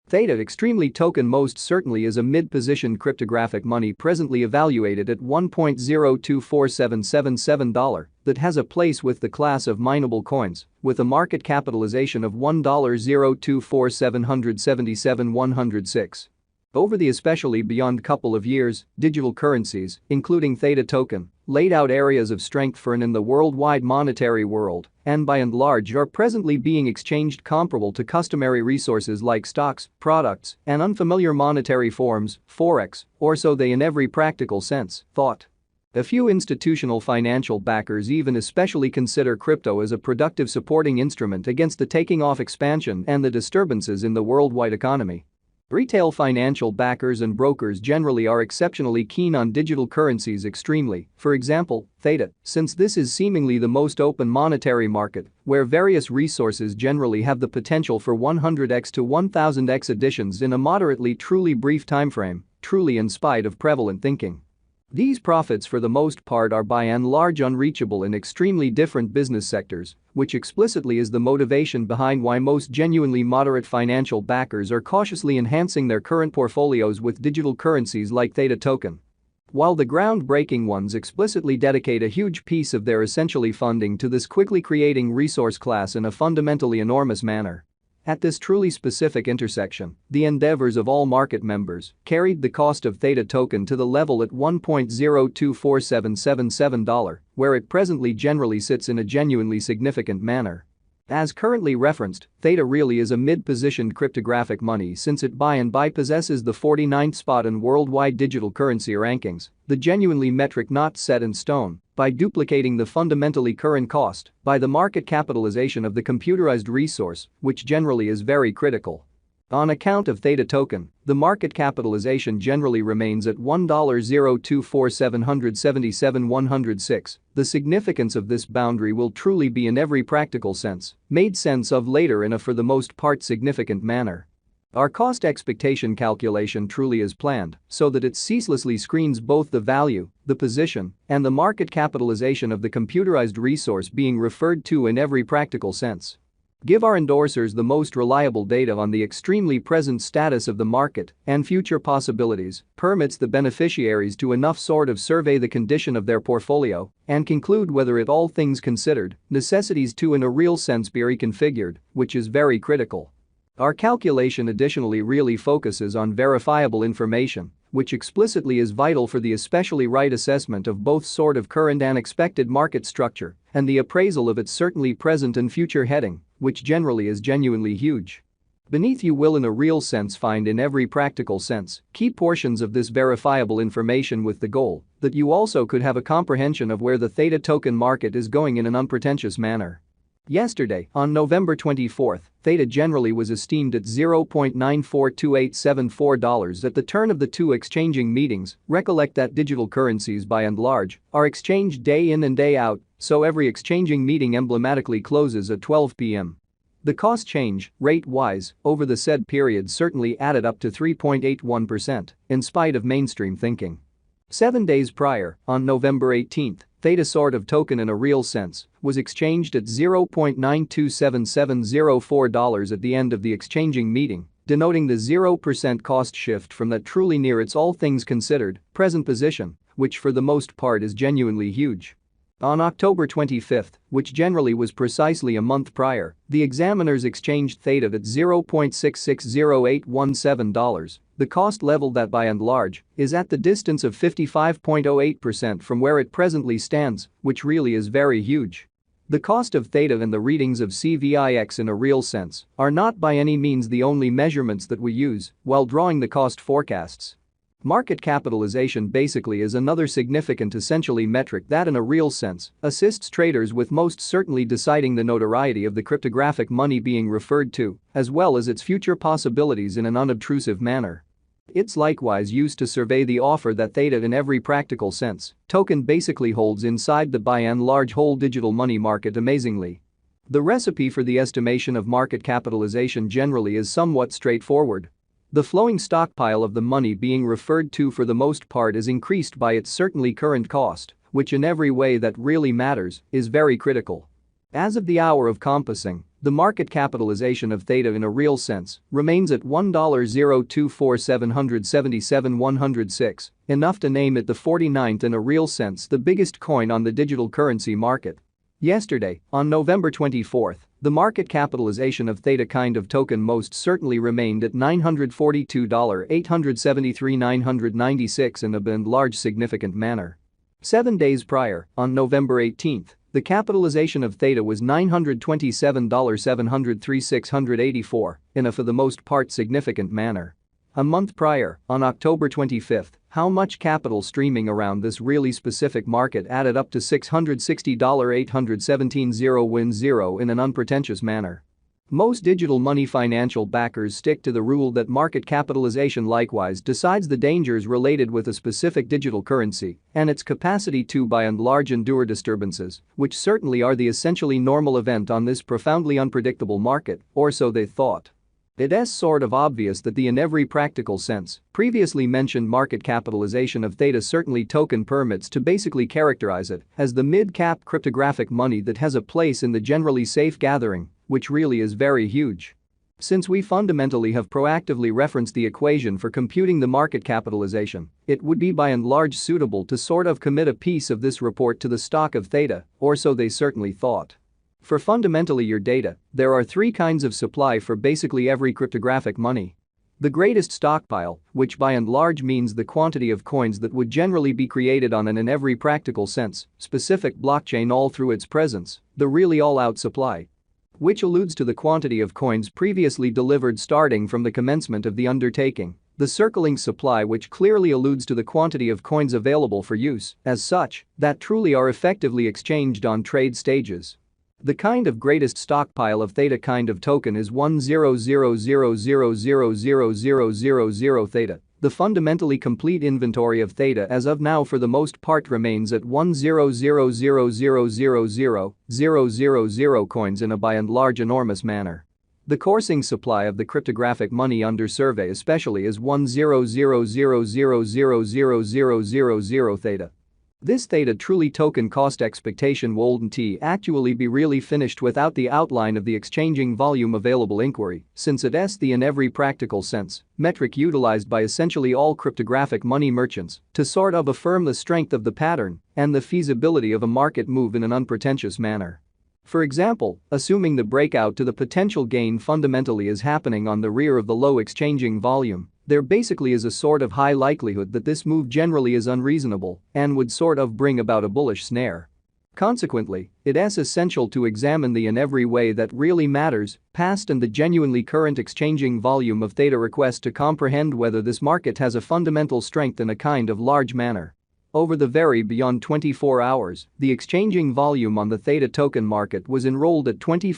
Theta extremely token most certainly is a mid-positioned cryptographic money presently evaluated at $1.024777 that has a place with the class of mineable coins with a market capitalization of $1.024777,106. Over the especially beyond couple of years, digital currencies, including Theta token, laid out areas of strength for and in the worldwide monetary world and by and large are presently being exchanged comparable to customary resources like stocks, products, and unfamiliar monetary forms, forex, or so they in every practical sense thought. A few institutional financial backers even especially consider crypto as a productive supporting instrument against the taking off expansion and the disturbances in the worldwide economy. Retail financial backers and brokers generally are exceptionally keen on digital currencies extremely, for example, Theta, since this is seemingly the most open monetary market, where various resources generally have the potential for 100x to 1000x additions in a moderately truly brief timeframe, truly in spite of prevalent thinking. These profits for the most part are by and large unreachable in extremely different business sectors, which explicitly is the motivation behind why most genuinely moderate financial backers are cautiously enhancing their current portfolios with digital currencies like Theta token. While the groundbreaking ones explicitly dedicate a huge piece of their essentially funding to this quickly creating resource class in a fundamentally enormous manner. At this truly specific intersection, the endeavors of all market members carried the cost of Theta token to the level at $1.024777, where it presently generally sits in a genuinely significant manner. As currently referenced, Theta really is a mid-positioned cryptographic money since it by and by possesses the 49th spot in worldwide digital currency rankings, the genuinely metric not set in stone, by duplicating the fundamentally current cost by the market capitalization of the computerized resource, which generally is very critical. On account of Theta token, the market capitalization generally remains at $1.024777,106. The significance of this boundary will truly be in every practical sense made sense of later in a for the most part significant manner. Our cost expectation calculation truly is planned so that it ceaselessly screens both the value, the position, and the market capitalization of the computerized resource being referred to in every practical sense. Give our endorsers the most reliable data on the extremely present status of the market and future possibilities, permits the beneficiaries to enough sort of survey the condition of their portfolio and conclude whether it all things considered, necessities to in a real sense be reconfigured, which is very critical. Our calculation additionally really focuses on verifiable information, which explicitly is vital for the especially right assessment of both sort of current and expected market structure and the appraisal of its certainly present and future heading, which generally is genuinely huge. Beneath you will in a real sense find in every practical sense key portions of this verifiable information with the goal that you also could have a comprehension of where the Theta token market is going in an unpretentious manner. Yesterday, on November 24, Theta generally was esteemed at $0.942874 at the turn of the two exchanging meetings. Recollect that digital currencies by and large are exchanged day in and day out, so every exchanging meeting emblematically closes at 12 p.m. The cost change, rate-wise, over the said period certainly added up to 3.81% in spite of mainstream thinking. 7 days prior, on November 18, Theta sort of token in a real sense was exchanged at $0.927704 at the end of the exchanging meeting, denoting the 0% cost shift from that truly near its all things considered present position, which for the most part is genuinely huge. On October 25, which generally was precisely a month prior, the examiners exchanged Theta at $0.660817, the cost level that by and large is at the distance of 55.08% from where it presently stands, which really is very huge. The cost of Theta and the readings of CVIX in a real sense are not by any means the only measurements that we use while drawing the cost forecasts. Market capitalization basically is another significant essentially metric that in a real sense assists traders with most certainly deciding the notoriety of the cryptographic money being referred to, as well as its future possibilities in an unobtrusive manner. It's likewise used to survey the offer that Theta in every practical sense token basically holds inside the by and large whole digital money market amazingly. The recipe for the estimation of market capitalization generally is somewhat straightforward. The flowing stockpile of the money being referred to for the most part is increased by its certainly current cost, which in every way that really matters is very critical. As of the hour of compassing, The market capitalization of Theta in a real sense remains at $1,024,777,106, enough to name it the 49th in a real sense the biggest coin on the digital currency market. Yesterday, on November 24, the market capitalization of Theta kind of token most certainly remained at $942,873,996 in a large significant manner. 7 days prior, on November 18, the capitalization of Theta was $927,703,684 in a for the most part significant manner. A month prior, on October 25, how much capital streaming around this really specific market added up to $660,817,010 in an unpretentious manner. Most digital money financial backers stick to the rule that market capitalization likewise decides the dangers related with a specific digital currency and its capacity to by and large endure disturbances, which certainly are the essentially normal event on this profoundly unpredictable market, or so they thought. It's sort of obvious that in every practical sense, previously mentioned market capitalization of Theta certainly token permits to basically characterize it as the mid-cap cryptographic money that has a place in the generally safe gathering, which really is very huge. Since we fundamentally have proactively referenced the equation for computing the market capitalization, it would be by and large suitable to sort of commit a piece of this report to the stock of Theta, or so they certainly thought. For fundamentally your data, there are three kinds of supply for basically every cryptographic money. The greatest stockpile, which by and large means the quantity of coins that would generally be created on an in every practical sense, specific blockchain all through its presence, the really all-out supply, which alludes to the quantity of coins previously delivered starting from the commencement of the undertaking. The circling supply, which clearly alludes to the quantity of coins available for use, as such, that truly are effectively exchanged on trade stages. The kind of greatest stockpile of Theta kind of token is 100,000,000,000 Theta. The fundamentally complete inventory of Theta as of now for the most part remains at 100,000,000,000 coins in a by and large enormous manner. The coursing supply of the cryptographic money under survey especially is 100,000,000,000 Theta. This Theta truly token cost expectation wouldn't actually be really finished without the outline of the exchanging volume available inquiry, since it's the in every practical sense metric utilized by essentially all cryptographic money merchants to sort of affirm the strength of the pattern and the feasibility of a market move in an unpretentious manner. For example, assuming the breakout to the potential gain fundamentally is happening on the rear of the low exchanging volume, there basically is a sort of high likelihood that this move generally is unreasonable and would sort of bring about a bullish snare. Consequently, it's essential to examine the in every way that really matters, past and the genuinely current exchanging volume of Theta request to comprehend whether this market has a fundamental strength in a kind of large manner. Over the very beyond 24 hours, the exchanging volume on the Theta token market was enrolled at 24